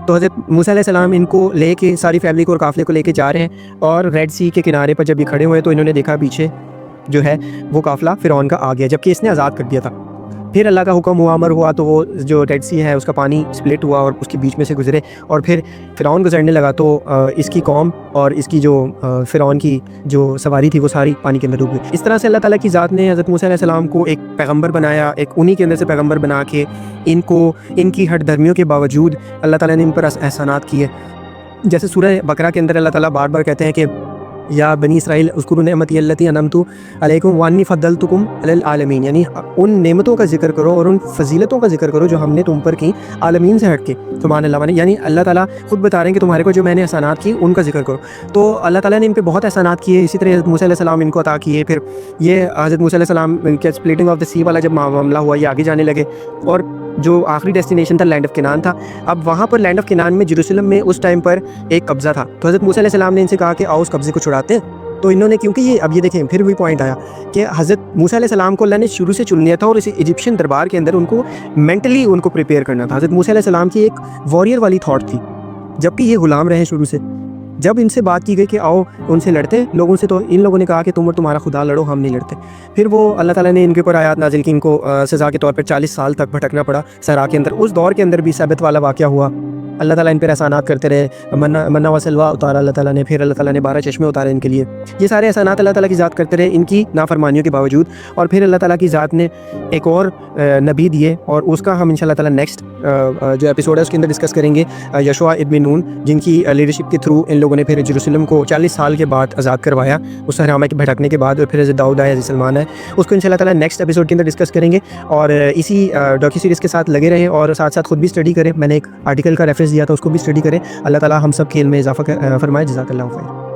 تو حضرت موسیٰ علیہ السلام ان کو لے کے ساری فیملی کو اور قافلے کو لے کے جا رہے ہیں، اور ریڈ سی کے کنارے پر جب یہ کھڑے ہوئے تو انہوں نے دیکھا پیچھے جو ہے وہ قافلہ فرعون کا آ گیا، جبکہ اس نے آزاد کر دیا تھا۔ پھر اللہ کا حکم ہوا، امر ہوا، تو وہ جو ریڈ سی ہے اس کا پانی سپلٹ ہوا اور اس کے بیچ میں سے گزرے، اور پھر فرعون گزرنے لگا تو اس کی قوم اور اس کی جو فرعون کی جو سواری تھی وہ ساری پانی کے اندر ڈوب گئی۔ اس طرح سے اللہ تعالیٰ کی ذات نے حضرت موسیٰ علیہ السلام کو ایک پیغمبر بنایا، ایک انہی کے اندر سے پیغمبر بنا کے ان کو ان کی ہٹ دھرمیوں کے باوجود اللہ تعالیٰ نے ان پر احسانات کیے۔ جیسے سورہ بقرہ کے اندر اللہ تعالیٰ بار بار کہتے ہیں کہ یا بنی اسرائیل اذکروا نعمتی التی انعمت علیکم وانی فضلتکم علی العالمین، یعنی ان نعمتوں کا ذکر کرو اور ان فضیلتوں کا ذکر کرو جو ہم نے تم پر کی عالمین سے ہٹ کے۔ سبحان اللہ، یعنی اللہ تعالیٰ خود بتا رہے ہیں کہ تمہارے کو جو میں نے احسانات کی ان کا ذکر کرو۔ تو اللہ تعالیٰ نے ان پہ بہت احسانات کیے، اسی طرح حضرت موسیٰ علیہ السلام ان کو عطا کیے۔ پھر یہ حضرت موسیٰ علیہ السلام کے سپلٹنگ آف دا سی والا جب معاملہ ہوا، یہ آگے جانے لگے، اور جو آخری ڈیسٹینیشن تھا لینڈ آف کنعان تھا۔ اب وہاں پر لینڈ آف کنعان میں جیروسلم میں اس ٹائم پر ایک قبضہ تھا، تو حضرت موسیٰ علیہ السلام نے ان سے کہا کہ آؤ اس قبضے کو چھڑاتے ہیں۔ تو انہوں نے، کیونکہ یہ اب یہ دیکھیں پھر وہی پوائنٹ آیا کہ حضرت موسیٰ علیہ السلام کو اللہ نے شروع سے چن لیا تھا، اور اس ایجپشین دربار کے اندر ان کو مینٹلی ان کو پریپیئر کرنا تھا۔ حضرت موسیٰ علیہ السلام کی ایک وارئر والی تھاٹ تھی، جبکہ یہ غلام رہے شروع سے۔ جب ان سے بات کی گئی کہ آؤ ان سے لڑتے لوگوں سے، تو ان لوگوں نے کہا کہ تم اور تمہارا خدا لڑو، ہم نہیں لڑتے۔ پھر وہ اللہ تعالیٰ نے ان کے اوپر آیات نازل کی، ان کو سزا کے طور پر 40 سال تک بھٹکنا پڑا صحرا کے اندر۔ اس دور کے اندر بھی ثابت والا واقعہ ہوا، اللہ تعالیٰ ان پر احسانات کرتے رہے، منہ و سلویٰ اتارا اللہ تعالیٰ نے، پھر اللہ تعالیٰ نے 12 چشمے اتارے ان کے لیے۔ یہ سارے احسانات اللہ تعالیٰ کی ذات کرتے رہے ان کی نافرمانیوں کے باوجود، اور پھر اللہ تعالیٰ کی ذات نے ایک اور نبی دیے، اور اس کا ہم انشاءاللہ تعالیٰ نیکسٹ جو ایپیسوڈ ہے اس کے اندر ڈسکس کریں گے، یشوع ابن نون، جن کی لیڈرشپ کے تھرو ان لوگوں نے پھر جیروسلم کو 40 سال کے بعد آزاد کروایا اس صحرا کے بھٹکنے کے بعد، اور پھر حضرت داؤد آئے، حضرت سلمان ہے، اس کو انشاءاللہ تعالیٰ نیکسٹ ایپیسوڈ کے اندر ڈسکس کریں گے۔ اور اسی ڈاکیو سیریز کے ساتھ لگے رہیں، اور ساتھ ساتھ خود بھی اسٹڈی کریں، میں نے ایک آرٹیکل کا ریفرنس دیا تھا اس کو بھی اسٹڈی کریں۔ اللہ تعالیٰ ہم سب کے علم میں اضافہ فرمائے۔ جزاک اللہ خیر۔